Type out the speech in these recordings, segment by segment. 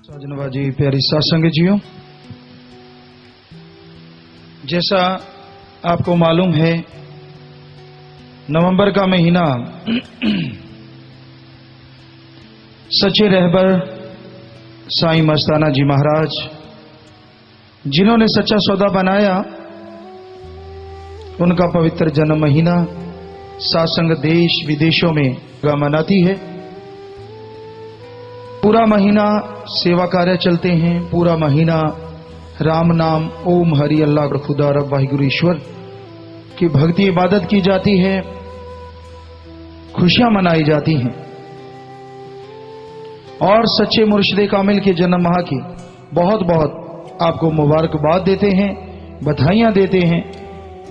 साजनबाजी प्यारी सत्संग जियो, जैसा आपको मालूम है नवंबर का महीना सच्चे रहबर साईं मस्ताना जी महाराज जिन्होंने सच्चा सौदा बनाया, उनका पवित्र जन्म महीना सत्संग देश विदेशों में मनाती है। पूरा महीना सेवा कार्य चलते हैं, पूरा महीना राम नाम ओम हरि अल्लाह खुदा रब वाहिगुरु ईश्वर की भक्ति इबादत की जाती है, खुशियां मनाई जाती हैं और सच्चे मुर्शिदे कामिल के जन्म माह की बहुत बहुत आपको मुबारकबाद देते हैं, बधाइयां देते हैं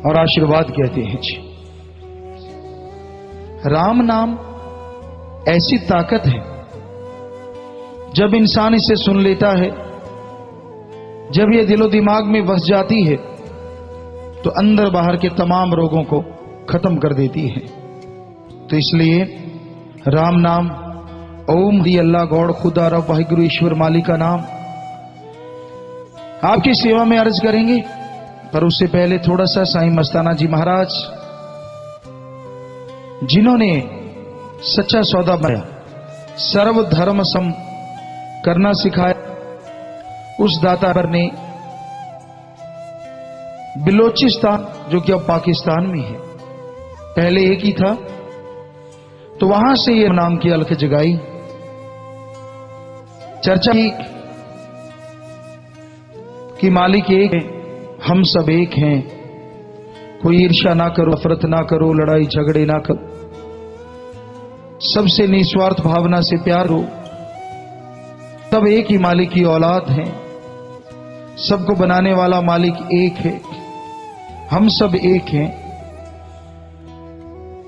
और आशीर्वाद कहते हैं। जी, राम नाम ऐसी ताकत है, जब इंसान इसे सुन लेता है, जब ये दिलो दिमाग में बस जाती है तो अंदर बाहर के तमाम रोगों को खत्म कर देती है। तो इसलिए राम नाम ओम हरि अल्लाह गौड़ खुदा रब वाहिगुरु ईश्वर मालिक का नाम आपकी सेवा में अर्ज करेंगे। पर उससे पहले थोड़ा सा साईं मस्ताना जी महाराज जिन्होंने सच्चा सौदा बनाया, सर्व धर्म सम करना सिखाया, उस दाता पर ने बिलोचिस्तान जो कि अब पाकिस्तान में है, पहले एक ही था, तो वहां से ये नाम की अलख जगाई। चर्चा कि मालिक एक है, हम सब एक हैं, कोई ईर्ष्या ना करो, नफरत ना करो, लड़ाई झगड़े ना करो, सबसे निस्वार्थ भावना से प्यार हो, सब एक ही मालिक की औलाद हैं, सबको बनाने वाला मालिक एक है, हम सब एक हैं।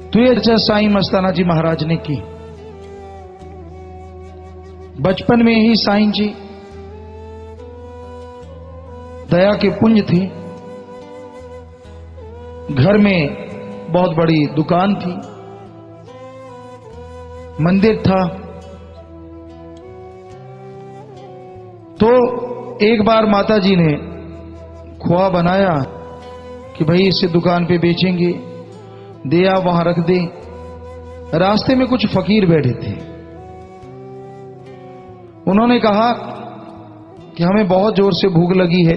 तो ये चर्चा साईं मस्ताना जी महाराज ने की। बचपन में ही साईं जी दया के पुंज थे। घर में बहुत बड़ी दुकान थी, मंदिर था। तो एक बार माता जी ने खोआ बनाया कि भाई इसे दुकान पे बेचेंगे, दे आ वहां रख दे। रास्ते में कुछ फकीर बैठे थे, उन्होंने कहा कि हमें बहुत जोर से भूख लगी है,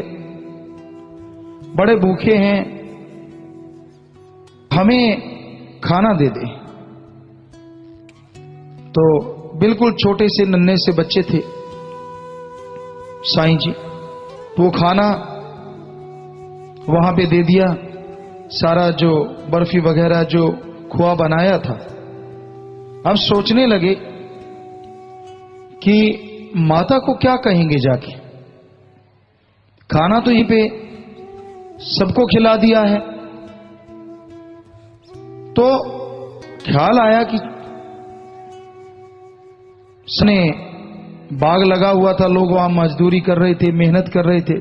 बड़े भूखे हैं, हमें खाना दे दे। तो बिल्कुल छोटे से नन्हे से बच्चे थे साईं जी, तो वो खाना वहां पे दे दिया, सारा जो बर्फी वगैरह जो खोआ बनाया था। अब सोचने लगे कि माता को क्या कहेंगे जाके, खाना तो यहीं पे सबको खिला दिया है। तो ख्याल आया कि सने बाग लगा हुआ था, लोग वहां मजदूरी कर रहे थे, मेहनत कर रहे थे।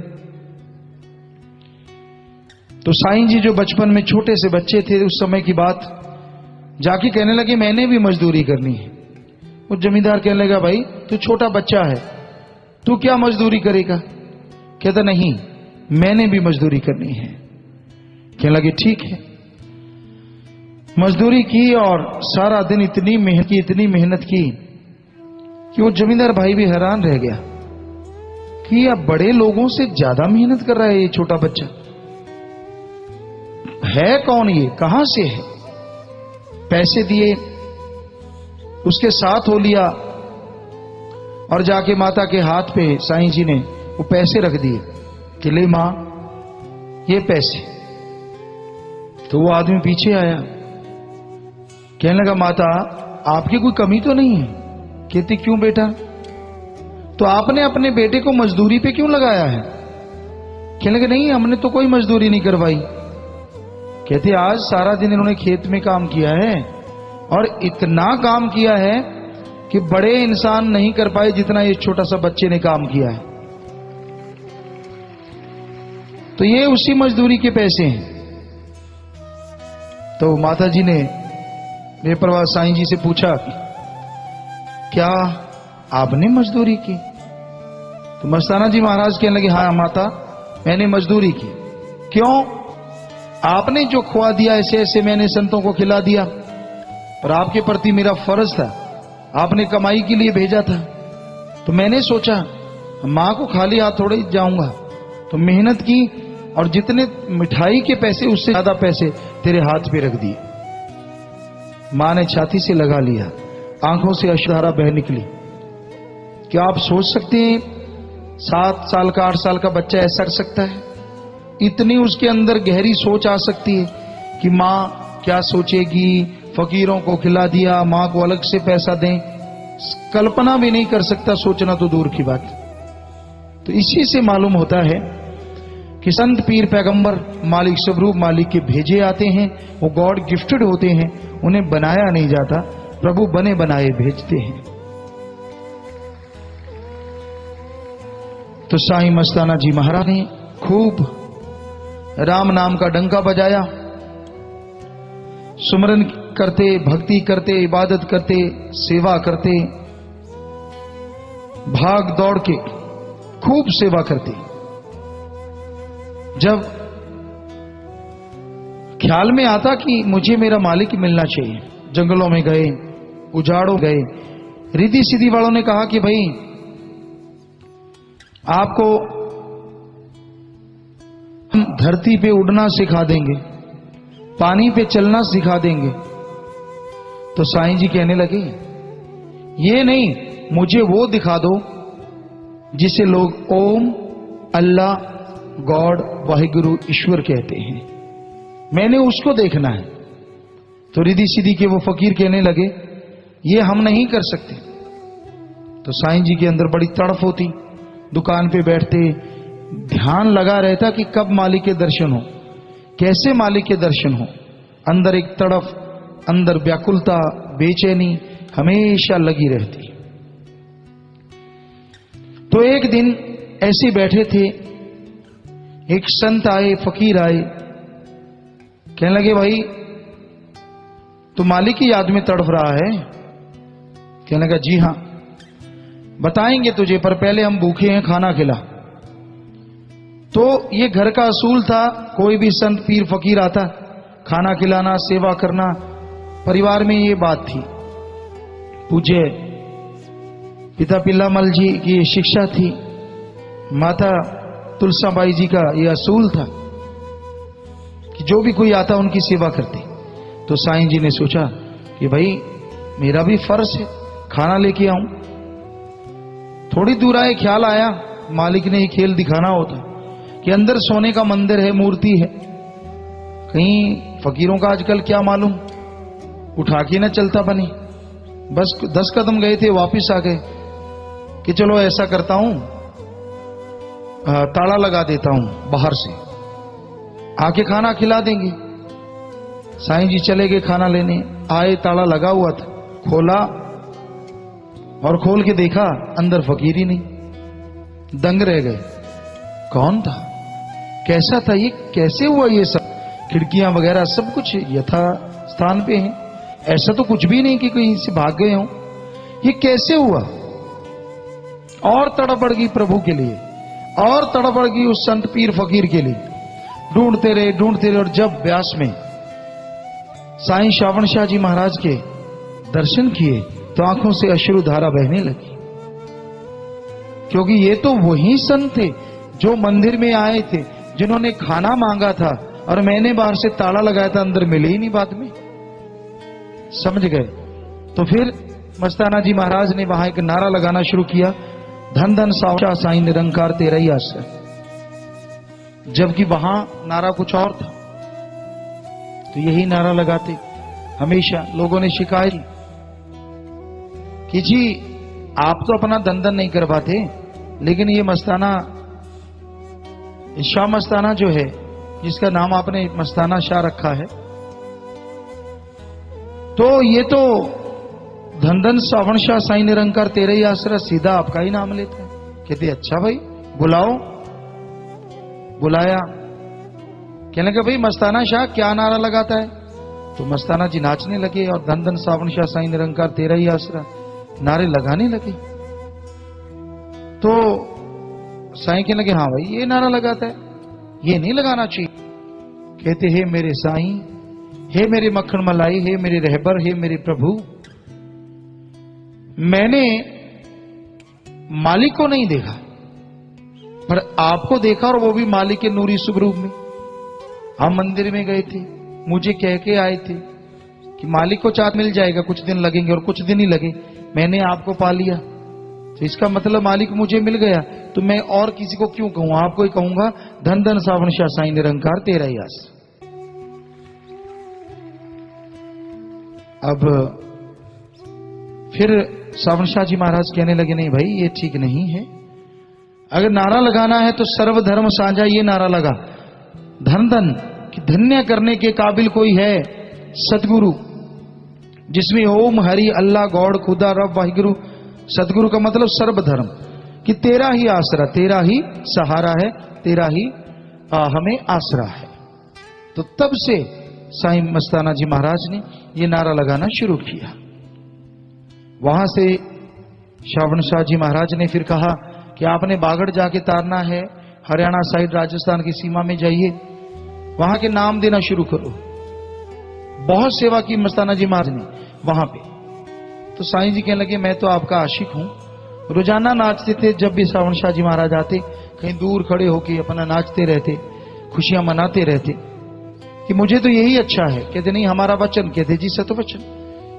तो साईं जी जो बचपन में छोटे से बच्चे थे, उस समय की बात, जाके कहने लगे मैंने भी मजदूरी करनी है। वो जमींदार कहने लगा भाई तू छोटा बच्चा है, तू क्या मजदूरी करेगा? कहता नहीं, मैंने भी मजदूरी करनी है। कहने लगे ठीक है। मजदूरी की और सारा दिन इतनी मेहनत की कि वो जमींदार भाई भी हैरान रह गया कि अब बड़े लोगों से ज्यादा मेहनत कर रहा है ये छोटा बच्चा, है कौन ये, कहां से है? पैसे दिए, उसके साथ हो लिया और जाके माता के हाथ पे साईं जी ने वो पैसे रख दिए कि ले मां ये पैसे। तो वो आदमी पीछे आया, कहने लगा माता आपकी कोई कमी तो नहीं है? कहती क्यों बेटा? तो आपने अपने बेटे को मजदूरी पे क्यों लगाया है? कहने लगे नहीं, हमने तो कोई मजदूरी नहीं करवाई। कहते आज सारा दिन इन्होंने खेत में काम किया है और इतना काम किया है कि बड़े इंसान नहीं कर पाए जितना ये छोटा सा बच्चे ने काम किया है। तो ये उसी मजदूरी के पैसे हैं। तो माता जी ने बेपरवाह साईं जी से पूछा क्या आपने मजदूरी की? तो मस्ताना जी महाराज कहने लगे, हाँ माता, मैंने मजदूरी की। क्यों? आपने जो खुआ दिया ऐसे ऐसे मैंने संतों को खिला दिया, पर आपके प्रति मेरा फर्ज था, आपने कमाई के लिए भेजा था, तो मैंने सोचा मां को खाली हाथ थोड़े ही जाऊंगा, तो मेहनत की और जितने मिठाई के पैसे उससे ज्यादा पैसे तेरे हाथ पे रख दिए। मां ने छाती से लगा लिया, आंखों से अश्रुधारा बह निकली। क्या आप सोच सकते हैं 7 साल का 8 साल का बच्चा ऐसा कर सकता है? इतनी उसके अंदर गहरी सोच आ सकती है कि मां क्या सोचेगी, फकीरों को खिला दिया, मां को अलग से पैसा दें, कल्पना भी नहीं कर सकता, सोचना तो दूर की बात। तो इसी से मालूम होता है कि संत पीर पैगंबर मालिक स्वरूप मालिक के भेजे आते हैं, वो गॉड गिफ्टेड होते हैं, उन्हें बनाया नहीं जाता, प्रभु बने बनाए भेजते हैं। तो साईं मस्ताना जी महाराज ने खूब राम नाम का डंका बजाया, सुमरन करते, भक्ति करते, इबादत करते, सेवा करते, भाग दौड़ के खूब सेवा करते। जब ख्याल में आता कि मुझे मेरा मालिक मिलना चाहिए, जंगलों में गए, उजाड़ों गए, रिद्धि सिद्धि वालों ने कहा कि भाई आपको हम धरती पे उड़ना सिखा देंगे, पानी पे चलना सिखा देंगे। तो साईं जी कहने लगे, ये नहीं, मुझे वो दिखा दो जिसे लोग ओम, अल्लाह, गॉड, वाहिगुरु, ईश्वर कहते हैं, मैंने उसको देखना है। तो रिद्धि सिद्धि के वो फकीर कहने लगे, ये हम नहीं कर सकते। तो साईं जी के अंदर बड़ी तड़फ होती, दुकान पे बैठते, ध्यान लगा रहता कि कब मालिक के दर्शन हो, कैसे मालिक के दर्शन हो। अंदर एक तड़फ, अंदर व्याकुलता, बेचैनी हमेशा लगी रहती। तो एक दिन ऐसे बैठे थे, एक संत आए, फकीर आए, कहने लगे, भाई तू मालिक की याद में तड़फ रहा है? कहने लगा, जी हां, बताएंगे तुझे, पर पहले हम भूखे हैं, खाना खिला। तो ये घर का असूल था, कोई भी संत पीर फकीर आता, खाना खिलाना, सेवा करना, परिवार में ये बात थी। पूज्य पिता पिल्लामल जी की ये शिक्षा थी, माता तुलसाबाई जी का ये असूल था कि जो भी कोई आता उनकी सेवा करते। तो साईं जी ने सोचा कि भाई मेरा भी फर्ज है, खाना लेके आऊं। थोड़ी दूर आए, ख्याल आया मालिक ने ये खेल दिखाना होता कि अंदर सोने का मंदिर है, मूर्ति है, कहीं फकीरों का आजकल क्या मालूम, उठा के न चलता बनी। बस 10 कदम गए थे, वापिस आ गए कि चलो ऐसा करता हूं, ताला लगा देता हूं बाहर से, आके खाना खिला देंगे। साईं जी चले गए खाना लेने, आए, ताला लगा हुआ था, खोला और खोल के देखा अंदर फकीर ही नहीं, दंग रह गए। कौन था, कैसा था, ये कैसे हुआ? ये सब खिड़कियां वगैरह सब कुछ यथा स्थान पे हैं, ऐसा तो कुछ भी नहीं कि कहीं से भाग गए हों, ये कैसे हुआ? और तड़प बढ़ गई प्रभु के लिए, और तड़प बढ़ गई उस संत पीर फकीर के लिए। ढूंढते रहे, और जब व्यास में साईं श्रावण शाह जी महाराज के दर्शन किए तो आंखों से अश्रु धारा बहने लगी, क्योंकि ये तो वही संत थे जो मंदिर में आए थे, जिन्होंने खाना मांगा था और मैंने बाहर से ताला लगाया था, अंदर मिले ही नहीं बाद में। समझ गए? तो फिर मस्ताना जी महाराज ने वहां एक नारा लगाना शुरू किया, धन धन सावचा साईं निरंकार तेरा ही आश्रय। जबकि वहां नारा कुछ और था, तो यही नारा लगाते हमेशा। लोगों ने शिकायत कि जी आप तो अपना धन धन नहीं कर पाते, लेकिन ये मस्ताना शाह मस्ताना जो है, जिसका नाम आपने मस्ताना शाह रखा है, तो ये तो धन धन श्रावण शाह साईं निरंकार तेरे ही आसरा, सीधा आपका ही नाम लेता है। कहते अच्छा भाई बुलाओ। बुलाया, कहने लगे भाई मस्ताना शाह क्या नारा लगाता है? तो मस्ताना जी नाचने लगे और धन धन श्रावण शाह साईं निरंकार तेरा ही आसरा नारे लगाने लगे। तो साईं कहने लगे हाँ भाई ये नारा लगाता है, ये नहीं लगाना चाहिए। कहते हे मेरे साईं, हे मेरे मक्खन मलाई, हे मेरे रहबर, हे मेरे प्रभु, मैंने मालिक को नहीं देखा पर आपको देखा, और वो भी मालिक के नूरी शुभ रूप में। हम मंदिर में गए थे, मुझे कह के आए थे कि मालिक को चाँद मिल जाएगा, कुछ दिन लगेंगे, और कुछ दिन ही लगे, मैंने आपको पा लिया, तो इसका मतलब मालिक मुझे मिल गया, तो मैं और किसी को क्यों कहूं, आपको ही कहूंगा, धन धन सावन शाह साईं निरंकार तेरा ही आस। अब फिर सावन शाह जी महाराज कहने लगे नहीं भाई ये ठीक नहीं है, अगर नारा लगाना है तो सर्वधर्म साझा ये नारा लगा, धन धन कि धन्य करने के काबिल कोई है सतगुरु, जिसमें ओम हरि अल्लाह गॉड खुदा रब वाहिगुरु, सतगुरु का मतलब सर्वधर्म, कि तेरा ही आसरा, तेरा ही सहारा है, तेरा ही हमें आसरा है। तो तब से साईं मस्ताना जी महाराज ने ये नारा लगाना शुरू किया। वहां से श्रावण शाह जी महाराज ने फिर कहा कि आपने बागड़ जाके तारना है, हरियाणा साइड राजस्थान की सीमा में जाइए, वहां के नाम देना शुरू करो। बहुत सेवा की मस्ताना जी महाराज ने वहां पे। तो साईं जी कहने लगे मैं तो आपका आशिक हूं, रोजाना नाचते थे, जब भी श्रावण शाह जी महाराज आते कहीं दूर खड़े होके अपना नाचते रहते, खुशियां मनाते रहते, कि मुझे तो यही अच्छा है। कहते नहीं हमारा वचन, कहते जी सत वचन,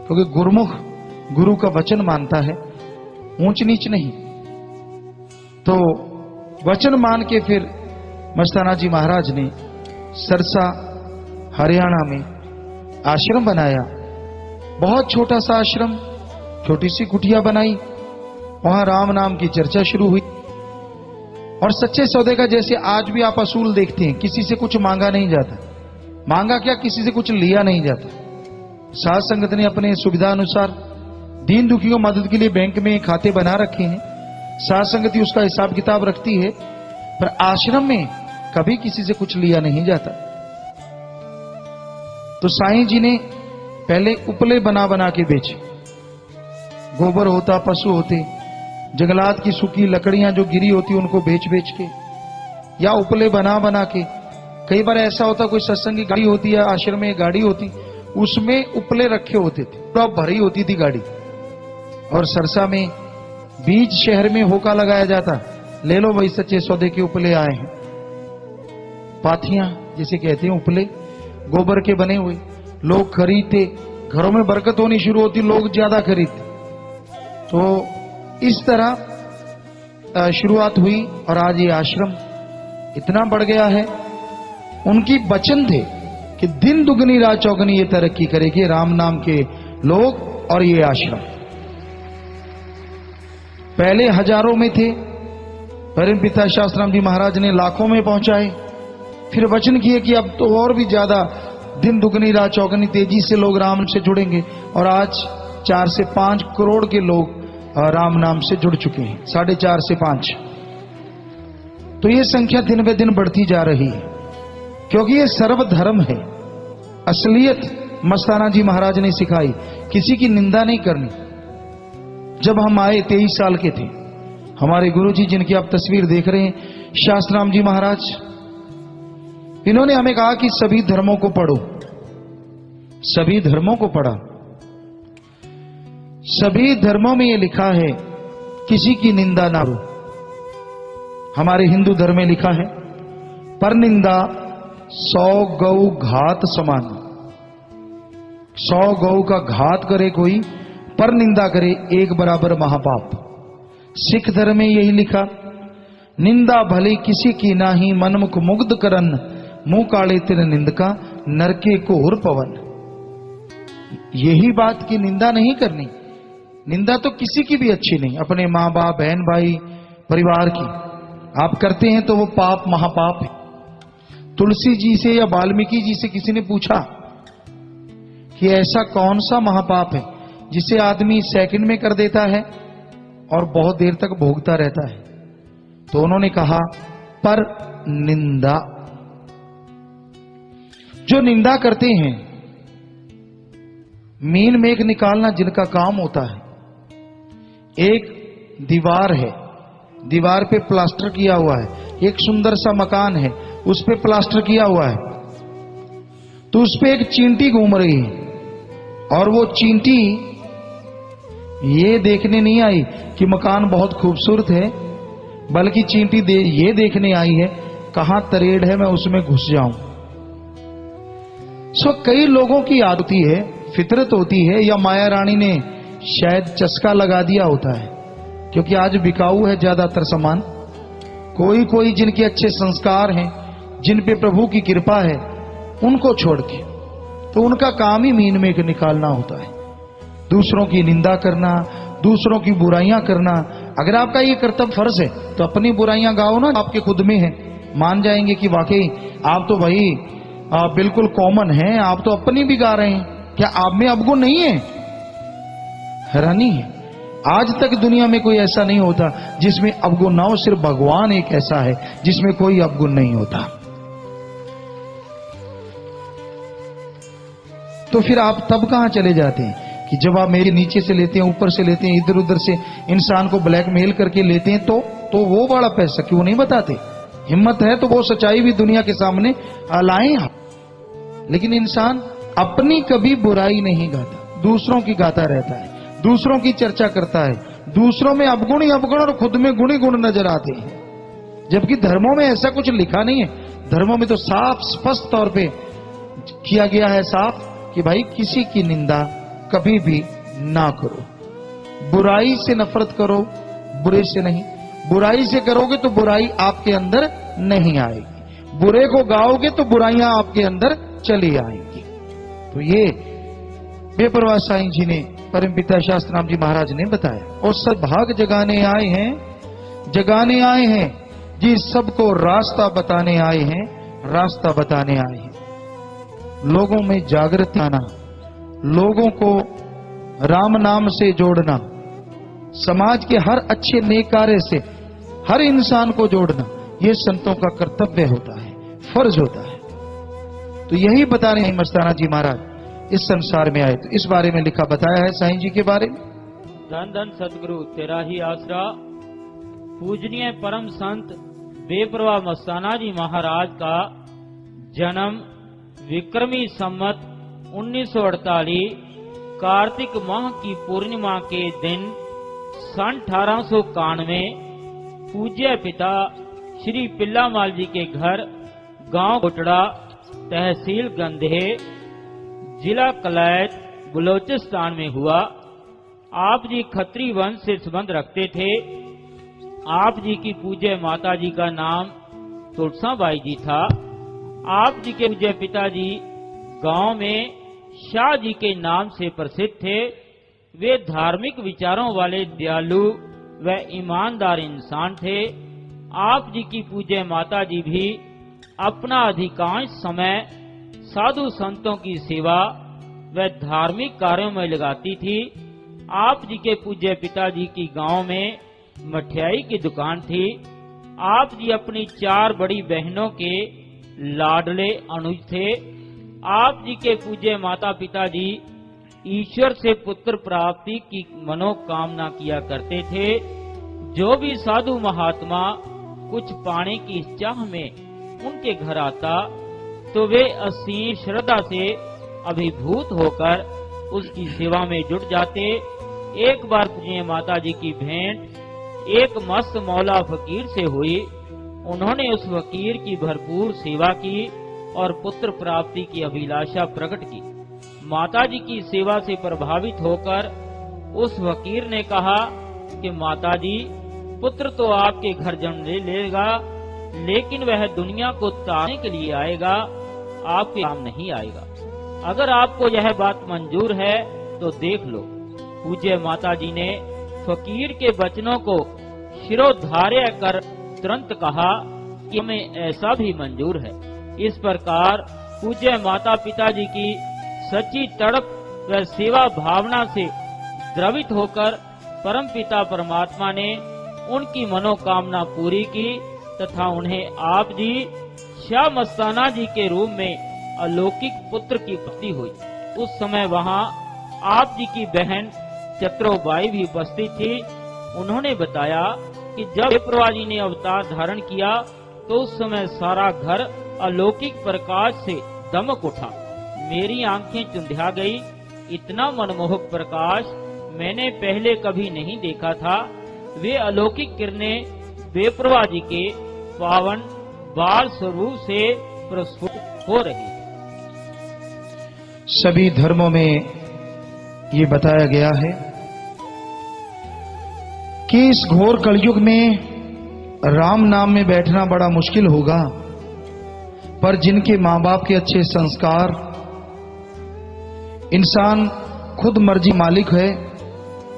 क्योंकि गुरुमुख गुरु का वचन मानता है, ऊंच नीच नहीं। तो वचन मान के फिर मस्ताना जी महाराज ने सरसा हरियाणा में आश्रम बनाया, बहुत छोटा सा आश्रम, छोटी सी कुटिया बनाई, वहां राम नाम की चर्चा शुरू हुई। और सच्चे सौदे का जैसे आज भी आप असूल देखते हैं, किसी से कुछ मांगा नहीं जाता, मांगा क्या, किसी से कुछ लिया नहीं जाता। साध संगत ने अपने सुविधा अनुसार दीन दुखियों मदद के लिए बैंक में खाते बना रखे हैं, साध संगति उसका हिसाब किताब रखती है, पर आश्रम में कभी किसी से कुछ लिया नहीं जाता। तो साईं जी ने पहले उपले बना बना के बेचे, गोबर होता, पशु होते, जंगलात की सूखी लकड़ियां जो गिरी होती उनको बेच बेच के, या उपले बना बना के। कई बार ऐसा होता कोई सत्संग की गाड़ी होती या आश्रम में गाड़ी होती, उसमें उपले रखे होते थे, पूरा भरी होती थी गाड़ी। और सरसा में बीच शहर में होका लगाया जाता, ले लो भाई सच्चे सौदे के उपले आए हैं। पाथियां जिसे कहते हैं उपले, गोबर के बने हुए, लोग खरीदते, घरों में बरकत होनी शुरू होती, लोग ज्यादा खरीदते। तो इस तरह शुरुआत हुई और आज ये आश्रम इतना बढ़ गया है। उनकी वचन थे कि दिन दुगनी रात चौगनी ये तरक्की करेगी राम नाम के लोग और ये आश्रम। पहले हजारों में थे, परम पिता शास्त्राम जी महाराज ने लाखों में पहुंचाए, फिर वचन किए कि अब तो और भी ज्यादा दिन दुगनी रात चौगनी तेजी से लोग राम से जुड़ेंगे। और आज 4 से 5 करोड़ के लोग राम नाम से जुड़ चुके हैं, 4.5 से 5। तो ये संख्या दिन ब दिन बढ़ती जा रही है, क्योंकि ये सर्वधर्म है। असलियत मस्ताना जी महाराज ने सिखाई, किसी की निंदा नहीं करनी। जब हम आए 23 साल के थे, हमारे गुरुजी जिनकी आप तस्वीर देख रहे हैं, शास्त्राम जी महाराज, इन्होंने हमें कहा कि सभी धर्मों को पढ़ो, सभी धर्मों को पढ़ा। सभी धर्मों में यह लिखा है किसी की निंदा ना करो। हमारे हिंदू धर्म में लिखा है पर निंदा 100 गौ घात समान। 100 गौ का घात करे कोई, पर निंदा करे 1 बराबर महापाप। सिख धर्म में यही लिखा, निंदा भले किसी की नाही, मनमुख मुग्ध करन, मुंह काले तेरे निंदका, नरके घोर पवन। यही बात की निंदा नहीं करनी। निंदा तो किसी की भी अच्छी नहीं, अपने माँ बाप, बहन भाई, परिवार की आप करते हैं तो वो पाप महापाप है। तुलसी जी से या वाल्मीकि जी से किसी ने पूछा कि ऐसा कौन सा महापाप है जिसे आदमी सेकंड में कर देता है और बहुत देर तक भोगता रहता है, तो उन्होंने कहा पर निंदा। जो निंदा करते हैं, मीन मेघ निकालना जिनका काम होता है, एक दीवार है दीवार पे प्लास्टर किया हुआ है, एक सुंदर सा मकान है, उस पे प्लास्टर किया हुआ है, तो उस पे एक चींटी घूम रही है, और वो चींटी ये देखने नहीं आई कि मकान बहुत खूबसूरत है, बल्कि चींटी ये देखने आई है कहां तरेड़ है, मैं उसमें घुस जाऊं। कई लोगों की आदत होती है, फितरत होती है, या माया रानी ने शायद चस्का लगा दिया होता है, क्योंकि आज बिकाऊ है ज्यादातर सामान। कोई कोई जिनके अच्छे संस्कार हैं, जिन पे प्रभु की कृपा है, उनको छोड़ के तो उनका काम ही मीन में निकालना होता है, दूसरों की निंदा करना, दूसरों की बुराइयां करना। अगर आपका ये कर्तव्य फर्ज है तो अपनी बुराइयां गाओ ना, आपके खुद में है, मान जाएंगे कि वाकई आप तो भाई बिल्कुल कॉमन हैं, आप तो अपनी भी गा रहे हैं, क्या आप में अवगुण नहीं है? हैरानी है, आज तक दुनिया में कोई ऐसा नहीं होता जिसमें अवगुण ना हो, सिर्फ भगवान एक ऐसा है जिसमें कोई अवगुण नहीं होता। तो फिर आप तब कहां चले जाते हैं कि जब आप मेरे नीचे से लेते हैं, ऊपर से लेते हैं, इधर उधर से इंसान को ब्लैकमेल करके लेते हैं, तो वो बड़ा पैसा क्यों नहीं बताते? हिम्मत है तो वो सच्चाई भी दुनिया के सामने लाएं। लेकिन इंसान अपनी कभी बुराई नहीं गाता, दूसरों की गाता रहता है, दूसरों की चर्चा करता है, दूसरों में अवगुण ही अवगुण और खुद में गुण ही गुण नजर आते हैं, जबकि धर्मों में ऐसा कुछ लिखा नहीं है। धर्मों में तो साफ स्पष्ट तौर पे किया गया है साफ कि भाई किसी की निंदा कभी भी ना करो, बुराई से नफरत करो, बुरे से नहीं। बुराई से करोगे तो बुराई आपके अंदर नहीं आएगी, बुरे को गाओगे तो बुराइयां आपके अंदर चली आएंगी। तो ये बेपरवाह साईं जी ने, परमपिता शास्त्राम जी महाराज ने बताया, और सद्भाग जगाने आए हैं, जगाने आए हैं जी, सबको रास्ता बताने आए हैं, रास्ता बताने आए हैं। लोगों में जागृति आना, लोगों को राम नाम से जोड़ना, समाज के हर अच्छे नेक कार्य से हर इंसान को जोड़ना, ये संतों का कर्तव्य होता है, फर्ज होता है। तो यही बता रहे हैं मस्ताना जी महाराज इस संसार में आए, तो इस बारे में लिखा बताया है साईं जी के बारे में। धन धन सतगुरु तेरा ही आसरा, पूजनीय परम संत बेपरवाह मस्ताना जी महाराज का जन्म विक्रमी संवत 1948 कार्तिक माह की पूर्णिमा के दिन सन 1891 पूज्य पिता श्री पिल्लामाल जी के घर गांव कोटड़ा, तहसील गंधे, जिला कलैत, बलोचिस्तान में हुआ। आप जी खत्री वंश से संबंध रखते थे। आप जी की पूज्य माता जी का नाम तुलसाबाई जी था। आप जी के पूज्य पिताजी गांव में शाह जी के नाम से प्रसिद्ध थे। वे धार्मिक विचारों वाले दयालु व ईमानदार इंसान थे। आप जी की पूज्य माता जी भी अपना अधिकांश समय साधु संतों की सेवा व धार्मिक कार्यों में लगाती थी। आप जी के पूज्य पिताजी की गांव में मठियाई की दुकान थी। आप जी अपनी 4 बड़ी बहनों के लाडले अनुज थे। आप जी के पूज्य माता पिताजी ईश्वर से पुत्र प्राप्ति की मनोकामना किया करते थे। जो भी साधु महात्मा कुछ पाने की चाह में उनके घर आता तो वे असीम श्रद्धा से अभिभूत होकर उसकी सेवा में जुट जाते। एक बार पूज्य माता जी की भेंट एक मस्त मौला फकीर से हुई। उन्होंने उस फकीर की भरपूर सेवा की और पुत्र प्राप्ति की अभिलाषा प्रकट की। माता जी की सेवा से प्रभावित होकर उस फकीर ने कहा कि माता जी, पुत्र तो आपके घर जन्म ले लेगा, लेकिन वह दुनिया को तारने के लिए आएगा, आपके काम नहीं आएगा। अगर आपको यह बात मंजूर है तो देख लो। पूज्य माता जी ने फकीर के वचनों को शिरोधार्य कर तुरंत कहा कि हमें ऐसा भी मंजूर है। इस प्रकार पूज्य माता पिताजी की सच्ची तड़प व सेवा भावना से द्रवित होकर परम पिता परमात्मा ने उनकी मनोकामना पूरी की तथा उन्हें आप जी शाह मस्ताना जी के रूप में अलौकिक पुत्र की प्राप्ति हुई। उस समय वहाँ आप जी की बहन चतरोबाई भी उपस्थित थी। उन्होंने बताया कि जब बेप्रभा जी ने अवतार धारण किया तो उस समय सारा घर अलौकिक प्रकाश से दमक उठा। मेरी आंखें चुंधिया गई। इतना मनमोहक प्रकाश मैंने पहले कभी नहीं देखा था। वे अलौकिक किरणें बेप्रभा जी के पावन बाल स्वरूप से प्रस्फुट हो रही। सभी धर्मों में ये बताया गया है कि इस घोर कलयुग में राम नाम में बैठना बड़ा मुश्किल होगा, पर जिनके मां बाप के अच्छे संस्कार, इंसान खुद मर्जी मालिक है,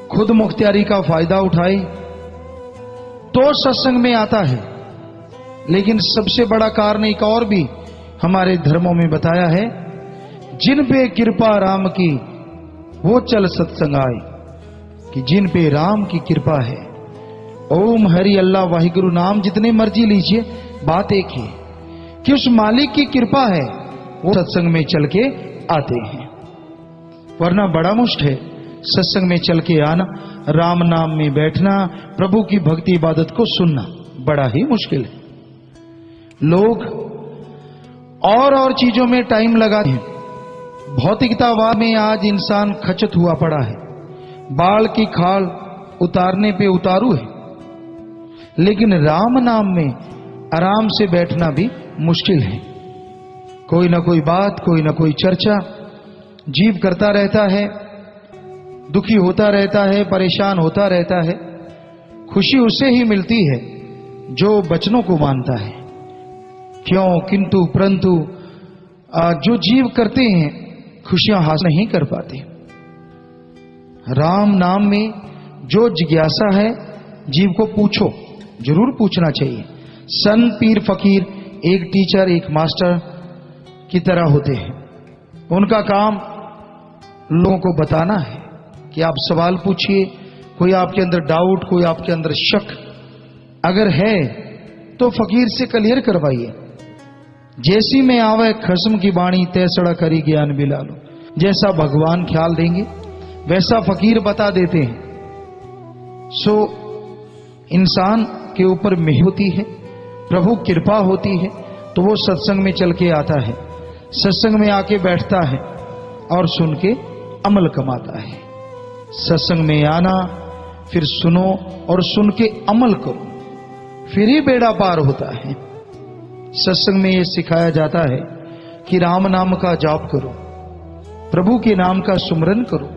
खुद मुख्तियारी का फायदा उठाए तो सत्संग में आता है। लेकिन सबसे बड़ा कारण एक और भी हमारे धर्मों में बताया है, जिन पे कृपा राम की वो चल सत्संग आए, कि जिन पे राम की कृपा है। ओम हरि अल्लाह वाहिगुरु नाम जितने मर्जी लीजिए, बात एक ही कि उस मालिक की कृपा है, वो सत्संग में चल के आते हैं। वरना बड़ा मुश्किल है सत्संग में चल के आना, राम नाम में बैठना, प्रभु की भक्ति इबादत को सुनना बड़ा ही मुश्किल है। लोग और चीजों में टाइम लगाते हैं। भौतिकतावाद में आज इंसान खचत हुआ पड़ा है, बाल की खाल उतारने पे उतारू है। लेकिन राम नाम में आराम से बैठना भी मुश्किल है। कोई ना कोई बात, कोई ना कोई चर्चा जीव करता रहता है, दुखी होता रहता है, परेशान होता रहता है। खुशी उससे ही मिलती है जो वचनों को मानता है। क्यों, किंतु परंतु जो जीव करते हैं खुशियां हासिल नहीं कर पाते। राम नाम में जो जिज्ञासा है, जीव को पूछो, जरूर पूछना चाहिए। संत, पीर, फकीर एक टीचर, एक मास्टर की तरह होते हैं। उनका काम लोगों को बताना है कि आप सवाल पूछिए, कोई आपके अंदर डाउट, कोई आपके अंदर शक अगर है तो फकीर से क्लियर करवाइए। जैसी में आवे खस्म की बाणी, तैसड़ा करी ज्ञान बिला लो। जैसा भगवान ख्याल देंगे वैसा फकीर बता देते हैं। सो इंसान के ऊपर मेहर होती है, प्रभु कृपा होती है, तो वो सत्संग में चल के आता है, सत्संग में आके बैठता है और सुन के अमल कमाता है। सत्संग में आना, फिर सुनो और सुन के अमल करो, फिर ही बेड़ा पार होता है। सत्संग में ये सिखाया जाता है कि राम नाम का जाप करो, प्रभु के नाम का सुमरन करो,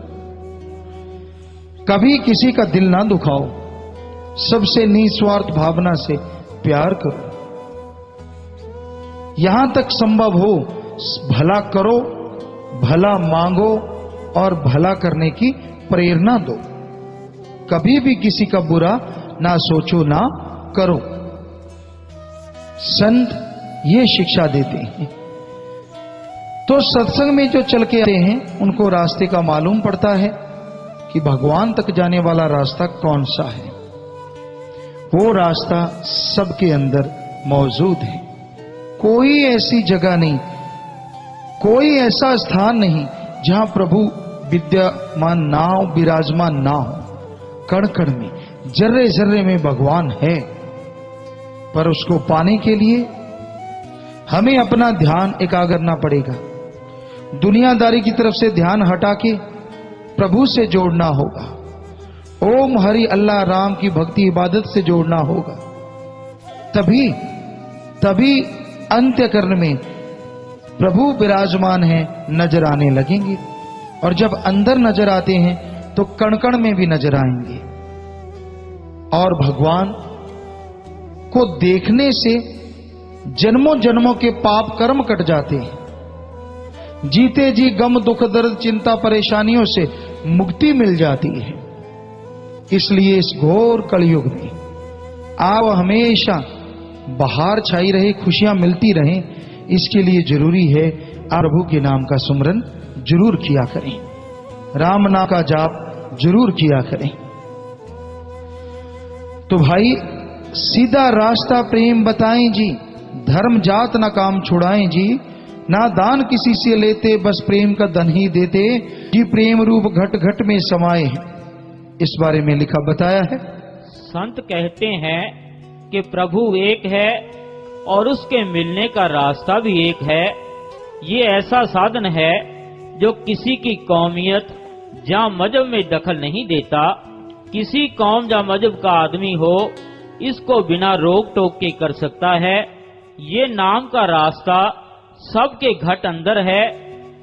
कभी किसी का दिल ना दुखाओ, सबसे निस्वार्थ भावना से प्यार करो, यहां तक संभव हो भला करो, भला मांगो और भला करने की प्रेरणा दो। कभी भी किसी का बुरा ना सोचो, ना करो। संत ये शिक्षा देते हैं। तो सत्संग में जो चल के आते हैं उनको रास्ते का मालूम पड़ता है कि भगवान तक जाने वाला रास्ता कौन सा है। वो रास्ता सबके अंदर मौजूद है। कोई ऐसी जगह नहीं, कोई ऐसा स्थान नहीं जहां प्रभु विद्यमान ना हो, विराजमान ना हो। कण कण में, जर्रे जर्रे में भगवान है। पर उसको पाने के लिए हमें अपना ध्यान एकाग्रना पड़ेगा। दुनियादारी की तरफ से ध्यान हटा के प्रभु से जोड़ना होगा। ओम हरि अल्लाह राम की भक्ति इबादत से जोड़ना होगा। तभी अंत्यकरण में प्रभु विराजमान है, नजर आने लगेंगे। और जब अंदर नजर आते हैं तो कण कण में भी नजर आएंगे। और भगवान को देखने से जन्मों जन्मों के पाप कर्म कट जाते हैं। जीते जी गम, दुख, दर्द, चिंता, परेशानियों से मुक्ति मिल जाती है। इसलिए इस घोर कलयुग में आप हमेशा बहार छाई रहे, खुशियां मिलती रहें, इसके लिए जरूरी है आप प्रभु के नाम का सुमरन जरूर किया करें, राम नाम का जाप जरूर किया करें। तो भाई सीधा रास्ता प्रेम बताएं जी, धर्म जात ना काम छुड़ाएं जी, ना दान किसी से लेते, बस प्रेम का धन ही देते जी, प्रेम रूप घट घट में समाये हैं। इस बारे में लिखा बताया है। संत कहते हैं कि प्रभु एक है और उसके मिलने का रास्ता भी एक है। ये ऐसा साधन है जो किसी की कौमियत या मजहब में दखल नहीं देता। किसी कौम या मजहब का आदमी हो, इसको बिना रोक टोक के कर सकता है। ये नाम का रास्ता सबके घट अंदर है।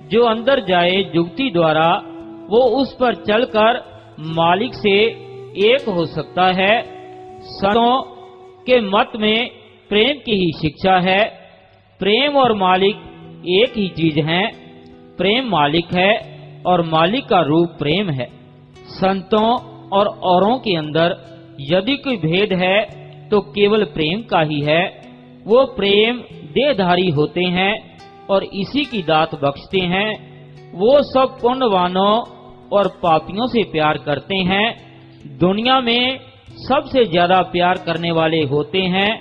जो अंदर जाए जुक्ति द्वारा, वो उस पर चलकर मालिक से एक हो सकता है। संतों के मत में प्रेम की ही शिक्षा है। प्रेम और मालिक एक ही चीज है। प्रेम मालिक है और मालिक का रूप प्रेम है। संतों और औरों के अंदर यदि कोई भेद है तो केवल प्रेम का ही है। वो प्रेम देहधारी होते हैं और इसी की दात बख्शते हैं। वो सब पुण्यवानों और पापियों से प्यार करते हैं। दुनिया में सबसे ज्यादा प्यार करने वाले होते हैं,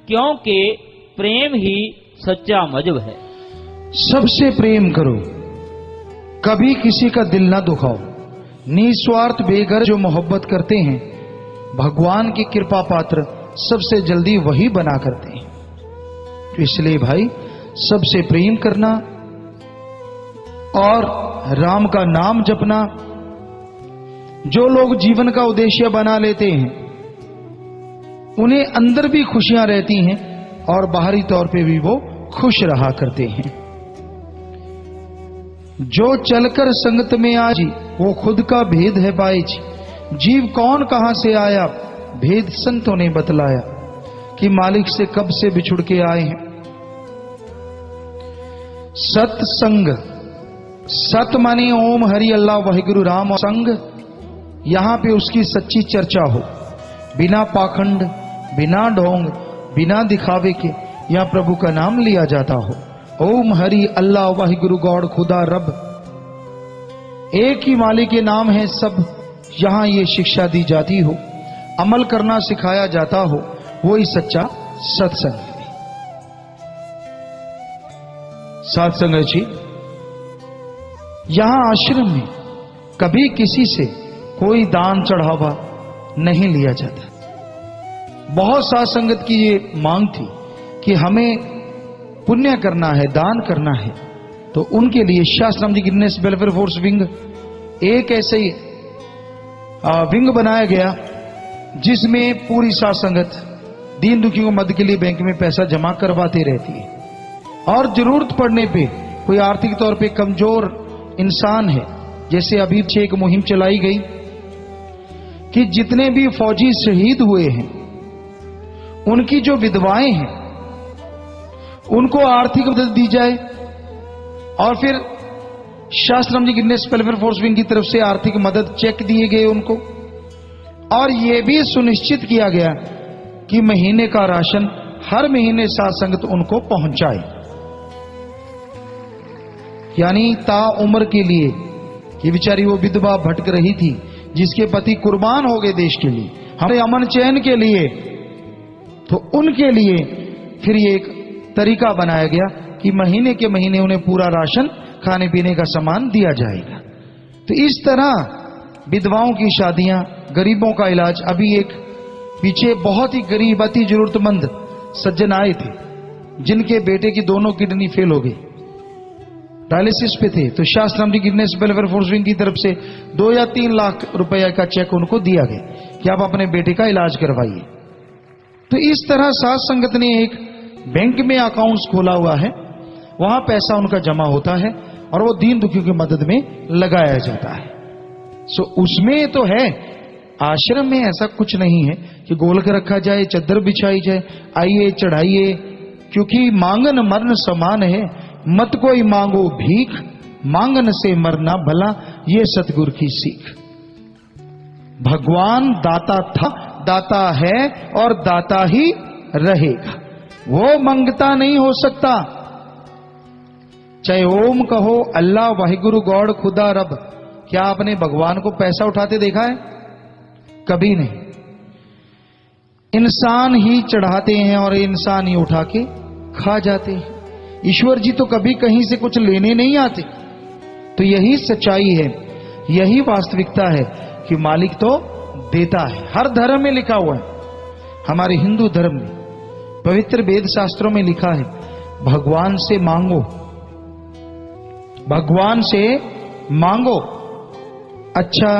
क्योंकि प्रेम ही सच्चा मजहब है। सबसे प्रेम करो, कभी किसी का दिल ना दुखाओ। निस्वार्थ बेगर जो मोहब्बत करते हैं, भगवान की कृपा पात्र सबसे जल्दी वही बना करते हैं। तो इसलिए भाई, सबसे प्रेम करना और राम का नाम जपना, जो लोग जीवन का उद्देश्य बना लेते हैं, उन्हें अंदर भी खुशियां रहती हैं और बाहरी तौर पे भी वो खुश रहा करते हैं। जो चलकर संगत में आज, वो खुद का भेद है पाए जी। जीव कौन कहां से आया, भेद संतों ने बतलाया कि मालिक से कब से बिछुड़ के आए हैं। सत्संग, सत माने ओम हरि अल्लाह वाहिगुरु राम, और संग यहां पे उसकी सच्ची चर्चा हो, बिना पाखंड, बिना ढोंग, बिना दिखावे के यहां प्रभु का नाम लिया जाता हो। ओम हरि अल्लाह वाहिगुरु गॉड खुदा रब, एक ही मालिक के नाम है सब। यहां ये शिक्षा दी जाती हो, अमल करना सिखाया जाता हो, वो ही सच्चा सत्संग है। सत्संग जी, यहां आश्रम में कभी किसी से कोई दान चढ़ावा नहीं लिया जाता। बहुत साथ संगत की ये मांग थी कि हमें पुण्य करना है, दान करना है, तो उनके लिए शास्त्रम जी गिरनेस वेलफेयर फोर्स विंग एक ऐसे ही विंग बनाया गया, जिसमें पूरी साथ संगत दीन दुखियों को मदद के लिए बैंक में पैसा जमा करवाती रहती है। और जरूरत पड़ने पे कोई आर्थिक तौर पे कमजोर इंसान है, जैसे अभी एक मुहिम चलाई गई कि जितने भी फौजी शहीद हुए हैं, उनकी जो विधवाएं हैं, उनको आर्थिक मदद दी जाए। और फिर शास्त्रम जी गिरनेस वेलफेयर फोर्स विंग की तरफ से आर्थिक मदद चेक दिए गए उनको, और यह भी सुनिश्चित किया गया कि महीने का राशन हर महीने साथ संगत उनको पहुंचाए। यानी ता उम्र के लिए, कि बेचारी वो विधवा भटक रही थी, जिसके पति कुर्बान हो गए देश के लिए, हमारे अमन चैन के लिए, तो उनके लिए फिर ये एक तरीका बनाया गया कि महीने के महीने उन्हें पूरा राशन, खाने पीने का सामान दिया जाएगा। तो इस तरह विधवाओं की शादियां, गरीबों का इलाज। अभी एक पीछे बहुत ही गरीब, अति जरूरतमंद सज्जन आए थे, जिनके बेटे की दोनों किडनी फेल हो गई, डायलिसिस पे थे। तो शास्त्रम जी गिरनेस वेलफेयर फोर्स विंग की तरफ से 2 या 3 लाख रुपए का चेक उनको दिया गया कि आप अपने बेटे का इलाज करवाइए। तो इस तरह साथ संगत ने एक बैंक में अकाउंट्स खोला हुआ है, वहां पैसा उनका जमा होता है और वो दीन दुखियों की मदद में लगाया जाता है। सो उसमें तो है, आश्रम में ऐसा कुछ नहीं है कि गोल कर रखा जाए, चद्दर बिछाई जाए, आइए चढ़ाइए, क्योंकि मांगन मरण समान है। मत कोई मांगो भीख, मांगन से मरना भला, ये सतगुरु की सीख। भगवान दाता था, दाता है और दाता ही रहेगा। वो मंगता नहीं हो सकता। चाहे ओम कहो, अल्लाह वाहिगुरु गॉड खुदा रब, क्या आपने भगवान को पैसा उठाते देखा है? कभी नहीं। इंसान ही चढ़ाते हैं और इंसान ही उठा के खा जाते हैं। ईश्वर जी तो कभी कहीं से कुछ लेने नहीं आते। तो यही सच्चाई है, यही वास्तविकता है कि मालिक तो देता है। हर धर्म में लिखा हुआ है। हमारे हिंदू धर्म में पवित्र वेद शास्त्रों में लिखा है, भगवान से मांगो, भगवान से मांगो अच्छा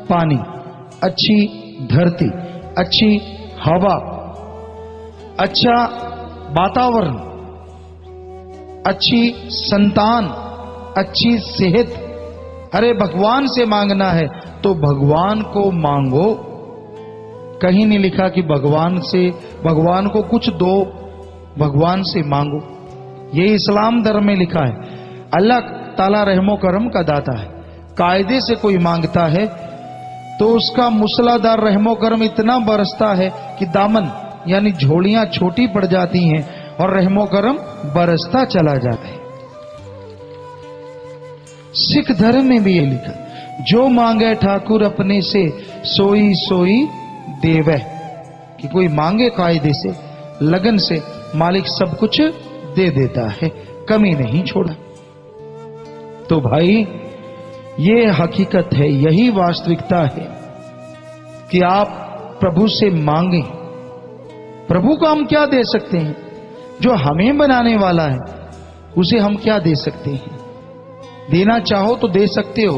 पानी, अच्छी धरती, अच्छी हवा, अच्छा वातावरण, अच्छी संतान, अच्छी सेहत। अरे भगवान से मांगना है तो भगवान को मांगो। कहीं नहीं लिखा कि भगवान को कुछ दो, भगवान से मांगो। ये इस्लाम धर्म में लिखा है। अल्लाह ताला रहमो करम का दाता है। कायदे से कोई मांगता है तो उसका मूसलाधार रहमो करम इतना बरसता है कि दामन यानी झोलियां छोटी पड़ जाती हैं और रहमो करम बरसता चला जाता है। सिख धर्म में भी ये लिखा, जो मांगे ठाकुर अपने से सोई सोई देवे, कि कोई मांगे कायदे से, लगन से, मालिक सब कुछ दे देता है, कमी नहीं छोड़ा। तो भाई ये हकीकत है, यही वास्तविकता है कि आप प्रभु से मांगे। प्रभु को हम क्या दे सकते हैं? जो हमें बनाने वाला है उसे हम क्या दे सकते हैं? देना चाहो तो दे सकते हो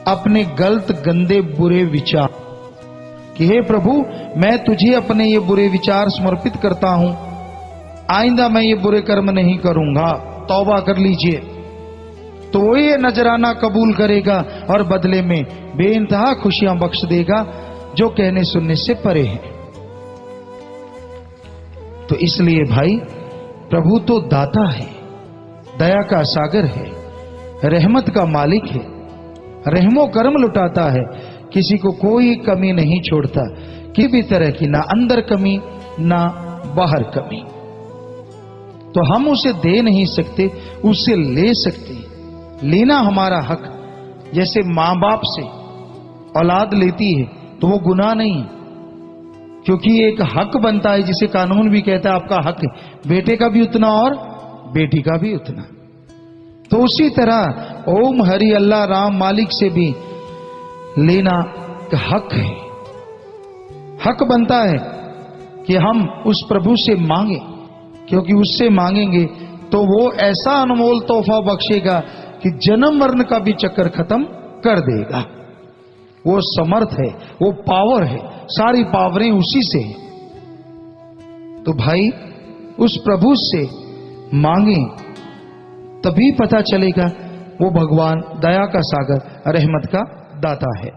अपने गलत गंदे बुरे विचार, कि हे प्रभु मैं तुझे अपने ये बुरे विचार समर्पित करता हूं, आइंदा मैं ये बुरे कर्म नहीं करूंगा, तौबा कर लीजिए। तो वो ये नजराना कबूल करेगा और बदले में बेइंतहा खुशियां बख्श देगा, जो कहने सुनने से परे है। तो इसलिए भाई प्रभु तो दाता है, दया का सागर है, रहमत का मालिक है, रहमो कर्म लुटाता है, किसी को कोई कमी नहीं छोड़ता, किसी भी तरह की, ना अंदर कमी ना बाहर कमी। तो हम उसे दे नहीं सकते, उससे ले सकते। लेना हमारा हक। जैसे मां बाप से औलाद लेती है तो वो गुनाह नहीं, क्योंकि एक हक बनता है जिसे कानून भी कहता है आपका हक है, बेटे का भी उतना और बेटी का भी उतना। तो उसी तरह ओम हरि अल्लाह राम मालिक से भी लेना हक है। हक बनता है कि हम उस प्रभु से मांगे, क्योंकि उससे मांगेंगे तो वो ऐसा अनमोल तोहफा बख्शेगा कि जन्म मरण का भी चक्कर खत्म कर देगा। वो समर्थ है, वो पावर है, सारी पावरें उसी से है। तो भाई उस प्रभु से मांगे, तभी पता चलेगा वो भगवान दया का सागर, रहमत का दाता है।